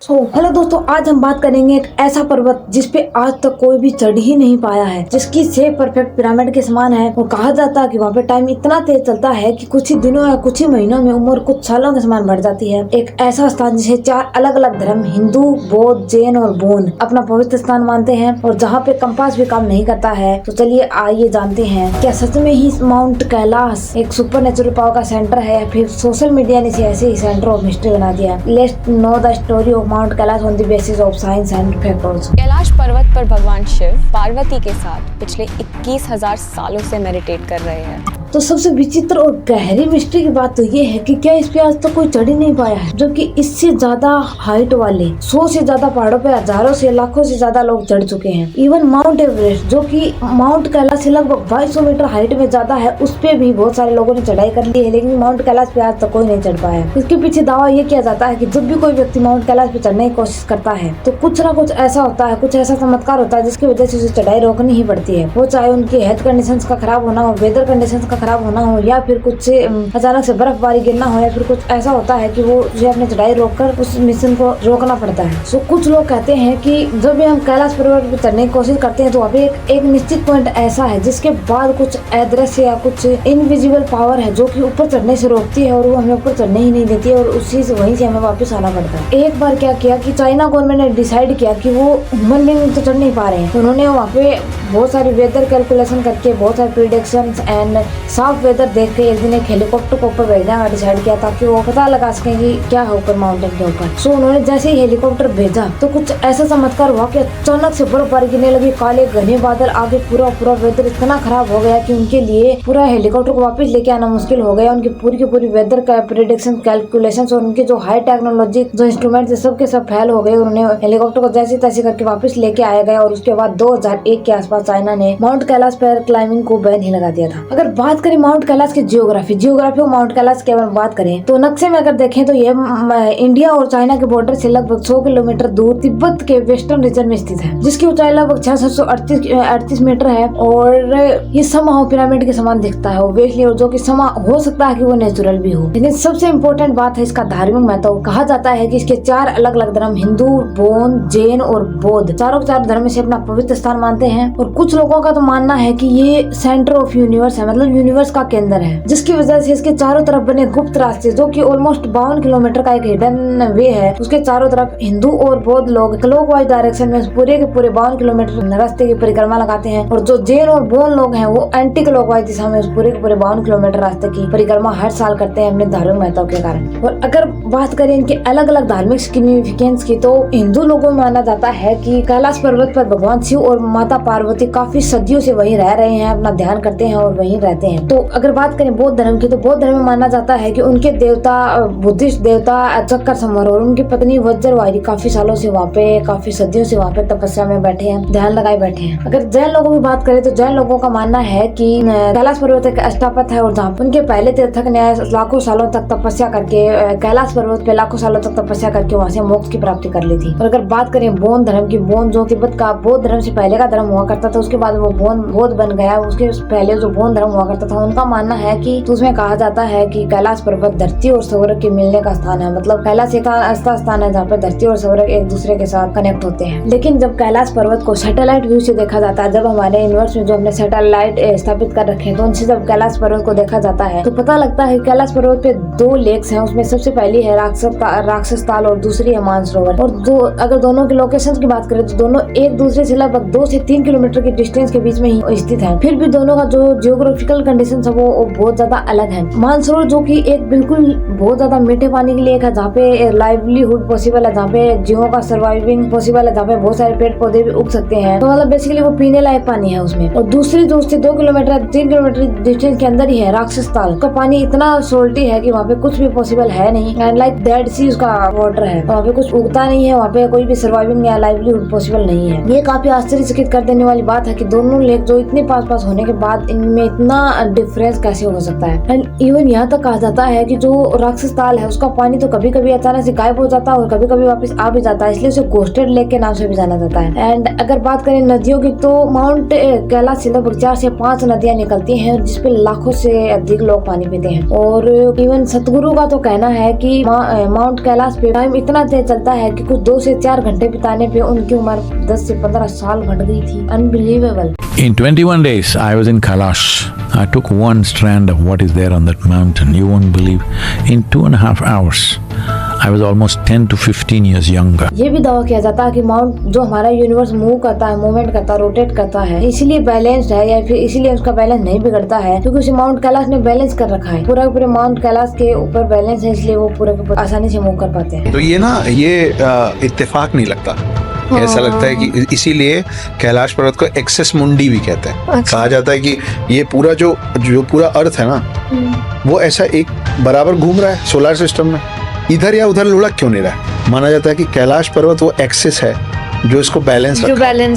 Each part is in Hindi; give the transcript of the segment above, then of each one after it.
हेलो दोस्तों, आज हम बात करेंगे एक ऐसा पर्वत जिस पे आज तक कोई भी चढ़ ही नहीं पाया है, जिसकी शेप परफेक्ट पिरामिड के समान है। और कहा जाता है कि वहाँ पे टाइम इतना तेज चलता है कि कुछ ही दिनों या कुछ ही महीनों में उम्र कुछ सालों के समान बढ़ जाती है। एक ऐसा स्थान जिसे 4 अलग अलग धर्म हिंदू, बौद्ध, जैन और बोन अपना पवित्र स्थान मानते हैं और जहाँ पे कंपास भी काम नहीं करता है। तो चलिए आइए जानते हैं, क्या सच में ही माउंट कैलाश एक सुपर नेचुरल पावर का सेंटर है या फिर सोशल मीडिया ने इसे ऐसे ही सेंटर ऑफ मिस्ट्री बना दिया। Let's know the story of mount Kailash on the basis of science and fact also. Kailash पर्वत पर भगवान शिव पार्वती के साथ पिछले 21,000 सालों से मेडिटेट कर रहे हैं। तो सबसे विचित्र और गहरी मिस्ट्री की बात तो ये है कि क्या इस पे आज तक कोई चढ़ ही नहीं पाया है, जबकि इससे ज्यादा हाइट वाले 100 से ज्यादा पहाड़ों पे हजारों से लाखों से ज्यादा लोग चढ़ चुके हैं। इवन माउंट एवरेस्ट, जो कि माउंट कैलाश से लगभग 2200 मीटर हाइट में ज्यादा है, उस पे भी बहुत सारे लोगों ने चढ़ाई कर ली है, लेकिन माउंट कैलाश पे आज तक कोई नहीं चढ़ पाया। इसके पीछे दावा ये किया जाता है कि जब भी कोई व्यक्ति माउंट कैलाश पे चढ़ने की कोशिश करता है तो कुछ ना कुछ ऐसा होता है, कुछ ऐसा चमत्कार होता है जिसकी वजह से उसे चढ़ाई रोकनी ही पड़ती है। वो चाहे उनकी हेल्थ कंडीशंस का खराब होना हो, वेदर कंडीशंस का खराब होना हो, या फिर कुछ अचानक से बर्फबारी गिरना हो, या फिर कुछ ऐसा होता है कि वो उसे अपनी चढ़ाई रोककर उस मिशन को रोकना पड़ता है। सो कुछ लोग कहते हैं कि जब भी हम कैलाश पर्वत पर चढ़ने की कोशिश करते हैं तो वहाँ पे एक निश्चित पॉइंट ऐसा है जिसके बाद कुछ अदृश्य या कुछ इनविजिबल पावर है जो कि ऊपर चढ़ने से रोकती है और वो हमें ऊपर चढ़ने ही नहीं देती है और उसी से वहीं से हमें वापस आना पड़ता है। एक बार क्या किया कि चाइना गवर्नमेंट ने डिसाइड किया कि वो ह्यूमन बीइंग तो चढ़ नहीं पा रहे हैं, तो उन्होंने वहाँ पे बहुत सारी वेदर कैलकुलेशन करके, बहुत सारे प्रिडिक्शंस एंड साफ वेदर देख के एक दिन एक हेलीकॉप्टर को ऊपर भेजने का डिसाइड किया ताकि वो पता लगा सके कि क्या है ऊपर माउंटेन के ऊपर। सो उन्होंने जैसे ही हेलीकॉप्टर भेजा तो कुछ ऐसा चमत्कार हुआ कि अचानक से बर्फबारी गिरने लगी, काले घने बादल आगे, पूरा वेदर इतना खराब हो गया कि उनके लिए पूरा हेलीकॉप्टर को वापस लेके आना मुश्किल हो गया। उनकी पूरी की पूरी वेदर का प्रिडिक्शन, कैलकुलेशन और उनके जो हाई टेक्नोलॉजी जो इंस्ट्रूमेंट सब के सब फेल हो गए। उन्होंने हेलीकॉप्टर को जैसे तैसे करके वापस लेके आया गया और उसके बाद 2001 के आसपास चाइना ने माउंट कैलाश पर क्लाइंबिंग को बैन ही लगा दिया था। अगर बात करें माउंट कैलाश की जियोग्राफी और माउंट कैलाश की अगर बात करें तो नक्शे में अगर देखें तो ये इंडिया और चाइना के बॉर्डर से लगभग 100 किलोमीटर दूर तिब्बत के वेस्टर्न रीजन में स्थित है, जिसकी ऊंचाई लगभग 638 मीटर है और ये समहाउ पिरामिड के समान दिखता है ऑब्वियसली, और जो कि समा हो सकता है कि वो नेचुरल भी हो। लेकिन सबसे इम्पोर्टेंट बात है इसका धार्मिक महत्व। कहा जाता है कि इसके 4 अलग अलग धर्म हिंदू, बौद्ध, जैन और बौद्ध चारों धर्म से अपना पवित्र स्थान मानते हैं। और कुछ लोगों का तो मानना है कि ये सेंटर ऑफ यूनिवर्स है, मतलब यूनिवर्स का केंद्र है, जिसकी वजह से इसके चारों तरफ बने गुप्त रास्ते, जो कि ऑलमोस्ट 52 किलोमीटर का एक हिडन वे है, उसके चारों तरफ हिंदू और बौद्ध लोग क्लॉकवाइज डायरेक्शन में पूरे के पूरे 52 किलोमीटर रास्ते की परिक्रमा लगाते हैं। और जो जैन और बौद्ध लोग हैं वो एंटी क्लॉकवाइज दिशा में पूरे के पूरे 52 किलोमीटर रास्ते की परिक्रमा हर साल करते हैं अपने धार्मिक महत्व के कारण। और अगर बात करें इनके अलग अलग धार्मिक सिग्निफिकेंस की, तो हिंदू लोगों में माना जाता है कि कैलाश पर्वत पर भगवान शिव और माता पार्वती काफी सदियों से वहीं रह रहे हैं, अपना ध्यान करते हैं और वहीं रहते हैं। तो अगर बात करें बौद्ध धर्म की, तो बौद्ध धर्म में माना जाता है कि उनके देवता बुद्धिस्ट देवता चक्कर समर और उनकी पत्नी वज्रवाहिनी काफी सालों से वहाँ पे, काफी सदियों से वहाँ पे तपस्या में बैठे हैं, ध्यान लगाए बैठे हैं। अगर जैन लोगों की बात करें तो जैन लोगों का मानना है कि कैलाश पर्वत एक अष्टापथ है और जहाँ उनके पहले तीर्थक ने लाखों सालों तक तपस्या करके कैलाश पर्वत पे लाखों सालों तक तपस्या करके वहाँ से मोक्ष की प्राप्ति कर ली थी। और अगर बात करें बौद्ध धर्म की, बौद्ध जो तिब्बत का बौद्ध धर्म से पहले का धर्म हुआ करता था, उसके बाद वो बौद्ध बन गया, उसके पहले जो बौद्ध धर्म हुआ करता था, उनका मानना है कि उसमें कहा जाता है कि कैलाश पर्वत धरती और स्वर्ग के मिलने का स्थान है, मतलब कैलाश एक ऐसा स्थान है जहाँ पे धरती और स्वर्ग एक दूसरे के साथ कनेक्ट होते हैं। लेकिन जब कैलाश पर्वत को सैटेलाइट व्यू से देखा जाता है, जब हमारे यूनिवर्स में जो हमने सैटेलाइट स्थापित कर रखे हैं, तो उनसे जब कैलाश पर्वत को देखा जाता है तो पता लगता है कैलाश पर्वत पे 2 लेक्स हैं। उसमें सबसे पहली है राक्षस ताल और दूसरी है मानसरोवर। और जो अगर दोनों के लोकेशन की बात करें तो दोनों एक दूसरे से लगभग 2 से 3 किलोमीटर की डिस्टेंस के बीच में ही स्थित है। फिर भी दोनों का जो जियोग्राफिकल कंडीशन है वो बहुत ज्यादा अलग है। मानसरोवर जो कि एक बिल्कुल बहुत ज्यादा मीठे पानी के लिए है, जहाँ पे लाइवलीहुड पॉसिबल है, जहाँ पे जीवों का सर्वाइविंग पॉसिबल है, जहाँ पे बहुत सारे पेड़ पौधे भी उग सकते हैं। तो मतलब बेसिकली वो पीने लायक पानी है उसमें। और दूसरी जो उससे 2 किलोमीटर 3 किलोमीटर डिस्टेंस के अंदर ही है राक्षस ताल, उसका पानी इतना सोल्टी है कि वहाँ पे कुछ भी पॉसिबल है नहीं, एंड लाइक डेड सी उसका वाटर है, वहाँ पे कुछ उगता नहीं है, वहाँ पे कोई भी सर्वाइविंग या लाइवलीहुड पॉसिबल नहीं है। ये काफी आश्चर्यचकित कर देने वाली बात है कि दोनों लेक जो इतने पास होने के बाद इनमें इतना डिफरेंस कैसे हो सकता है। एंड इवन यहाँ तक कहा जाता है कि जो राक्षस ताल है उसका पानी तो कभी कभी अचानक से गायब हो जाता है और कभी कभी वापस आ भी जाता है, इसलिए उसे घोस्टेड लेक के नाम से भी जाना जाता है। एंड अगर बात करें नदियों की तो माउंट कैलाश से लगभग 4 से 5 नदियां निकलती हैं जिसपे लाखों से अधिक लोग पानी पीते हैं। और इवन सतगुरु का तो कहना है कि माउंट कैलाश पे टाइम इतना तेज चलता है कि कुछ 2 से 4 घंटे बिताने पे उनकी उम्र 10 से 15 साल बढ़ गई थी। Unbelievable. In 21 days, I was in Kailash. I took one strand of what is there on that mountain. You won't believe. In 2.5 hours, I was almost 10 to 15 years younger. ये भी दावा किया जाता है कि माउंट जो हमारा यूनिवर्स मूव करता है, मूवमेंट करता है, रोटेट करता है, इसीलिए बैलेंस्ड है या फिर इसीलिए उसका बैलेंस नहीं बिगड़ता है क्योंकि उसे माउंट कैलाश ने बैलेंस कर रखा है। पूरे माउंट कैलाश के ऊपर बैलेंस है, इसलिए वो पूरे आसानी से मूव कर पाते हैं। तो ये इत्तेफाक नहीं लगता। ऐसा लगता है कि इसीलिए कैलाश पर्वत को एक्सेस मुंडी भी कहते हैं। कहा जाता है कि ये पूरा जो पूरा अर्थ है ना, वो ऐसा एक बराबर घूम रहा है सोलर सिस्टम में, इधर या उधर लुढ़क क्यों नहीं रहा है। माना जाता है कि कैलाश पर्वत वो एक्सेस है जो इसको बैलेंस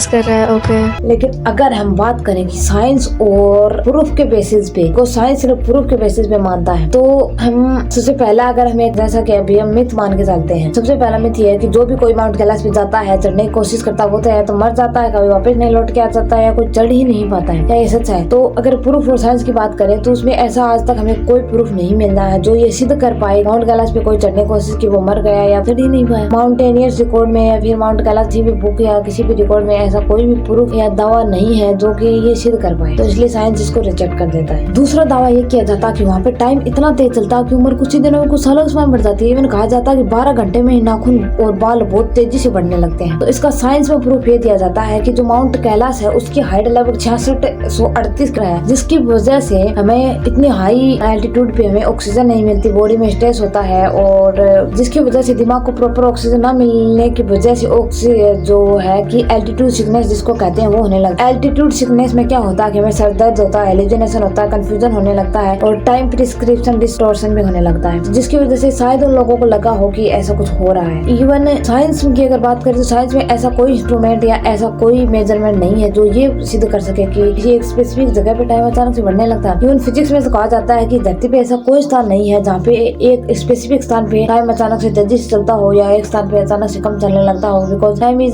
कर रहा है। ओके। लेकिन अगर हम बात करें कि साइंस और प्रूफ के बेसिस पे, को साइंस सिर्फ प्रूफ के बेसिस पे मानता है, तो हम सबसे पहला अगर हम एक जैसा कि अभी हम मिथ मान के चलते हैं, सबसे पहला मिथ ये है कि जो भी कोई माउंट कैलाश पे जाता है, चढ़ने की कोशिश करता है, वो तो या तो मर जाता है, कभी वापस नहीं लौट के आ जाता है, या कोई चढ़ ही नहीं पाता है। क्या ये सच है? तो अगर प्रूफ और साइंस की बात करें तो उसमें ऐसा आज तक हमें कोई प्रूफ नहीं मिल रहा है जो ये सिद्ध कर पाए माउंट कैलाश पे कोई चढ़ने की कोशिश की, वो मर गया या चढ़ ही नहीं पाया। माउंटेनियर्स रिकॉर्ड में या फिर माउंट कैलाश की भी बुक या किसी रिकॉर्ड में ऐसा कोई भी प्रूफ या दावा नहीं है जो कि ये सिद्ध कर पाए, तो इसलिए साइंस इसको रिजेक्ट कर देता है। दूसरा दावा ये किया जाता है कि वहाँ पे टाइम इतना तेज चलता है कि उम्र कुछ ही दिनों में कुछ सालों में बढ़ जाती है। इवन कहा जाता है कि 12 घंटे में ही नाखून और बाल बहुत तेजी से बढ़ने लगते हैं। तो इसका साइंस में प्रूफ ये दिया जाता है कि जो माउंट कैलाश है उसकी हाइट लगभग 6638 है, जिसकी वजह से हमें इतनी हाई एल्टीट्यूड पे हमें ऑक्सीजन नहीं मिलती, बॉडी में स्ट्रेस होता है, और जिसकी वजह से दिमाग को प्रॉपर ऑक्सीजन न मिलने की वजह से ऑक्सीजन जो है कि एल्टीट्यूड सिकनेस जिसको कहते हैं वो होने लगता है। एल्टीट्यूड सिकनेस में क्या होता है कि हमें सर दर्द होता है, हेलुसिनेशन होता है, कंफ्यूजन होने लगता है और टाइम प्रिस्क्रिप्शन डिस्टॉर्शन भी होने लगता है, जिसकी वजह से शायद उन लोगों को लगा हो कि ऐसा कुछ हो रहा है। इवन साइंस की अगर बात करें तो साइंस में ऐसा कोई इंस्ट्रूमेंट या ऐसा कोई मेजरमेंट नहीं है जो ये सिद्ध कर सके कि किसी एक स्पेसिफिक जगह पे टाइम अचानक से बढ़ने लगता है। इवन फिजिक्स में कहा जाता है कि धरती पे ऐसा कोई स्थान नहीं है जहाँ पे एक स्पेसिफिक स्थान पे टाइम अचानक से तेजी से चलता हो या एक स्थान पे अचानक से कम चलने लगता हो, because time is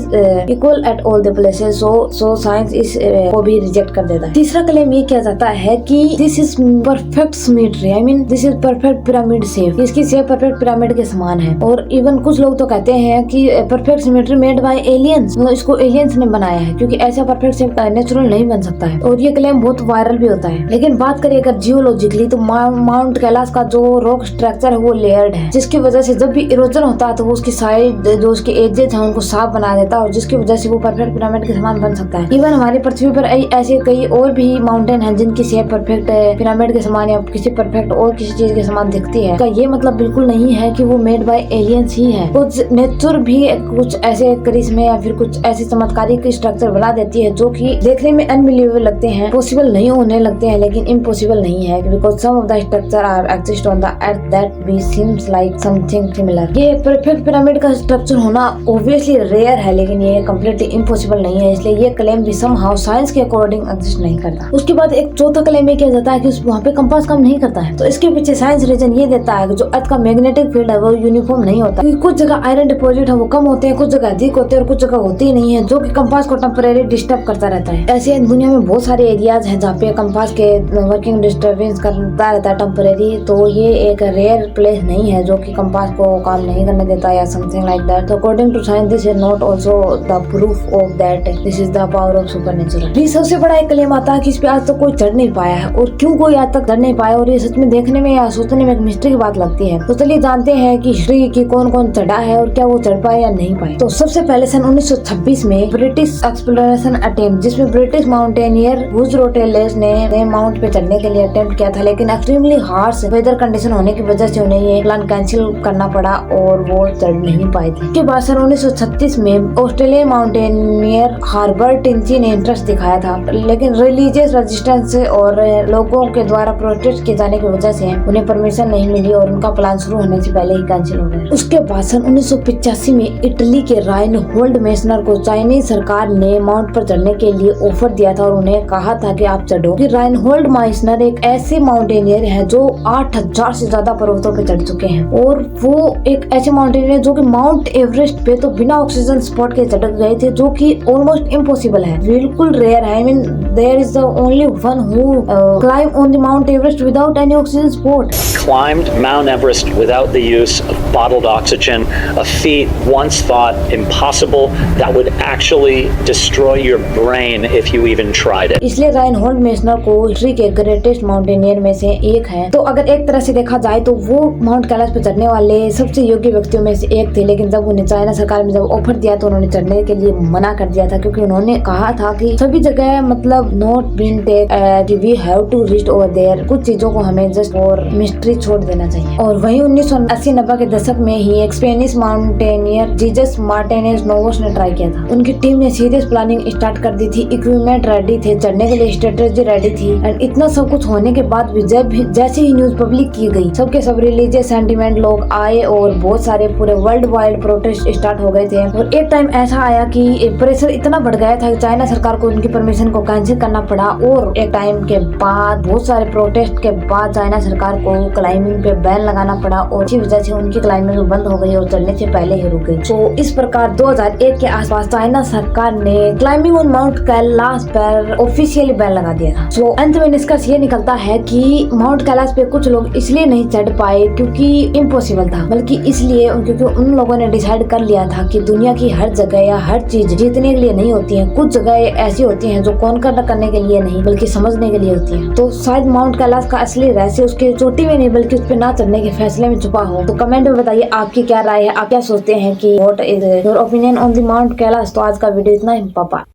equal at all the places. So science इस को भी रिजेक्ट कर देता है। तीसरा क्लेम ये किया जाता है कि this is perfect symmetry, I mean this is perfect pyramid shape, इसकी शेप परफेक्ट पिरामिड के समान है। और इवन कुछ लोग तो कहते हैं कि perfect symmetry made by aliens, मतलब इसको एलियंस ने बनाया है क्योंकि ऐसा परफेक्ट शेप नेचुरल नहीं बन सकता है, और ये क्लेम बहुत वायरल भी होता है। लेकिन बात करें अगर जियोलॉजिकली तो माउंट कैलाश का जो रॉक स्ट्रक्चर है वो लेयर्ड है, जिसकी वजह से जब भी इरोजन होता है तो वो उसकी साइड जो उसके एजेस हैं उनको साफ बना देता है, और जिसकी वजह से वो परफेक्ट पिरामिड के समान बन सकता है। इवन हमारी पृथ्वी पर ऐसे कई और भी माउंटेन हैं जिनकी शेप परफेक्ट पिरामिड के समान या किसी परफेक्ट और किसी चीज के समान दिखती है। ये मतलब बिल्कुल नहीं है कि वो मेड बाय एलियंस ही है। कुछ नेचर भी कुछ ऐसे करिश्मे या फिर कुछ ऐसे चमत्कारिक स्ट्रक्चर बना देती है जो कि देखने में अनबिलीवेबल लगते हैं, पॉसिबल नहीं होने लगते हैं, लेकिन इम्पॉसिबल नहीं है because some of the structure are exist on the earth that we seems like something similar. ये परफेक्ट पिरामिड का स्ट्रक्चर होना ऑब्वियसली रेयर है, लेकिन ये कम्प्लीटली इम्पॉसिबल नहीं है, इसलिए ये क्लेम भी समहाउ साइंस के अकॉर्डिंग एग्जिस्ट नहीं करता। उसके बाद एक चौथा क्लेम ये किया जाता है कि वहाँ पे कंपास काम नहीं करता है। तो इसके पीछे साइंस रीजन ये देता है कि जो अर्थ का मैग्नेटिक फील्ड है वो यूनिफॉर्म नहीं होता, क्योंकि कुछ जगह आयरन डिपॉजिट है वो कम होते हैं, कुछ जगह अधिक होते हैं और कुछ जगह होते ही नहीं है, जो कि कंपास को टेम्परेरी डिस्टर्ब करता रहता है। ऐसे दुनिया में बहुत सारे एरियाज हैं जहाँ पे कंपास के वर्किंग डिस्टर्बेंस करता रहता है टेम्परेरी, तो ये एक रेयर प्लेस नहीं है जो कि कंपास को काम नहीं करने देता या समथिंग लाइक दैट। तो according to science this is not also the proof of that this is the power of supernatural. ये सबसे बड़ा एक क्लेम आता है कि इस पे आज तक कोई चढ़ नहीं पाया है, और क्यों कोई आज तक चढ़ नहीं पाया, और ये सच में देखने में या सोचने में एक मिस्ट्री की बात लगती है। तो चलिए जानते हैं कि हिस्ट्री की कौन कौन चढ़ा है और क्या वो चढ़ पाए या नहीं पाए। तो सबसे पहले सन 1926 में ब्रिटिश एक्सप्लोरेशन अटेम्प्ट, जिसमें ब्रिटिश माउंटेनियर वुड रोटेलेस ने माउंट पे चढ़ने के लिए अटेम्प्ट किया था, लेकिन एक्सट्रीमली हार्श वेदर कंडीशन होने की वजह से उन्हें ये प्लान कैंसिल करना पड़ा और वो चढ़ नहीं पाए थे। उसके बाद सन 1936 में ऑस्ट्रेलियन माउंटेनियर हार्बर्ट टिंची ने इंटरेस्ट दिखाया था, लेकिन रिलीजियस रेजिस्टेंस और लोगों के द्वारा प्रोटेस्ट किए जाने की वजह से उन्हें परमिशन नहीं मिली और उनका प्लान शुरू होने से पहले ही कैंसिल हो गया। उसके बाद सन 1985 में इटली के राइनहोल्ड मेसनर को चाइनीज सरकार ने माउंट पर चढ़ने के लिए ऑफर दिया था और उन्हें कहा था कि आप चढ़ो। राइनहोल्ड मेसनर एक ऐसे माउंटेनियर है जो 8000 से ज्यादा पर्वतों पे चढ़ चुके हैं और वो एक ऐसे माउंटेनियर जो कि माउंट एवरेस्ट पे तो बिना ऑक्सीजन सपोर्ट के चढ़ गए थे, जो कि ऑलमोस्ट इम्पॉसिबल है, बिल्कुल रेयर है। I mean there is the only one who climb on the mount Everest without any oxygen support. Climbed Mount Everest without the use of bottled oxygen, a feat once thought impossible that would actually destroy your brain if you even tried it. इसलिए राइनहोल्ड मेसनर को हिस्ट्री के ग्रेटेस्ट माउंटेनियर में से एक है। तो अगर एक तरह से देखा जाए तो वो माउंट कैलाश पे चढ़ने वाले सबसे योग्य व्यक्तियों में से एक थे, लेकिन जब उन्हें चाइना सरकार ने जब ऑफर दिया तो उन्होंने चढ़ने के लिए मना कर दिया था, क्योंकि उन्होंने कहा था कि सभी जगह मतलब not been take, we have to reach over there, कुछ चीजों को हमें जस्ट और मिस्ट्री छोड़ देना चाहिए। और वहीं 1980-90 के दशक में ही एक स्पेनिश माउंटेनियर जीसस मार्टिनेज नोवोस ने ट्राई किया था। उनकी टीम ने सीरियस प्लानिंग स्टार्ट कर दी थी, इक्विपमेंट रेडी थे, चढ़ने के लिए स्ट्रेटेजी रेडी थी। एंड इतना सब कुछ होने के बाद भी जैसे ही न्यूज पब्लिक की गई, सबके सब रिलीजियस सेंटिमेंट लोग आए और बहुत सारे पूरे वर्ल्ड वाइड प्रोटेस्ट स्टार्ट हो गए थे। और एक टाइम ऐसा आया कि प्रेशर इतना बढ़ गया था कि चाइना सरकार को उनकी परमिशन को कैंसिल करना पड़ा। और एक टाइम के बाद बहुत सारे प्रोटेस्ट के बाद चाइना सरकार को क्लाइंबिंग पे बैन लगाना पड़ा और इसी वजह से उनकी क्लाइंबिंग बंद हो गई और चढ़ने से पहले ही रुक गई। तो इस प्रकार 2001 के आसपास चाइना सरकार ने क्लाइंबिंग ऑन माउंट कैलाश पर ऑफिशियली बैन लगा दिया था। तो अंत में निष्कर्ष ये निकलता है कि माउंट कैलाश पे कुछ लोग इसलिए नहीं चढ़ पाए क्योंकि इम्पॉसिबल था, बल्कि इसलिए क्योंकि उन लोगों ने डिसाइड कर लिया था कि दुनिया की हर जगह या हर चीज जीतने के लिए नहीं होती है। कुछ जगह ऐसी होती हैं जो कॉन्कर करने के लिए नहीं बल्कि समझने के लिए होती हैं। तो शायद माउंट कैलाश का असली रहस्य उसके चोटी में नहीं बल्कि उस पे ना चढ़ने के फैसले में छुपा हो। तो कमेंट में बताइए आपकी क्या राय है, आप क्या सोचते हैं कि what is your opinion on the mount Kailash. तो आज का वीडियो इतना ही, पापा।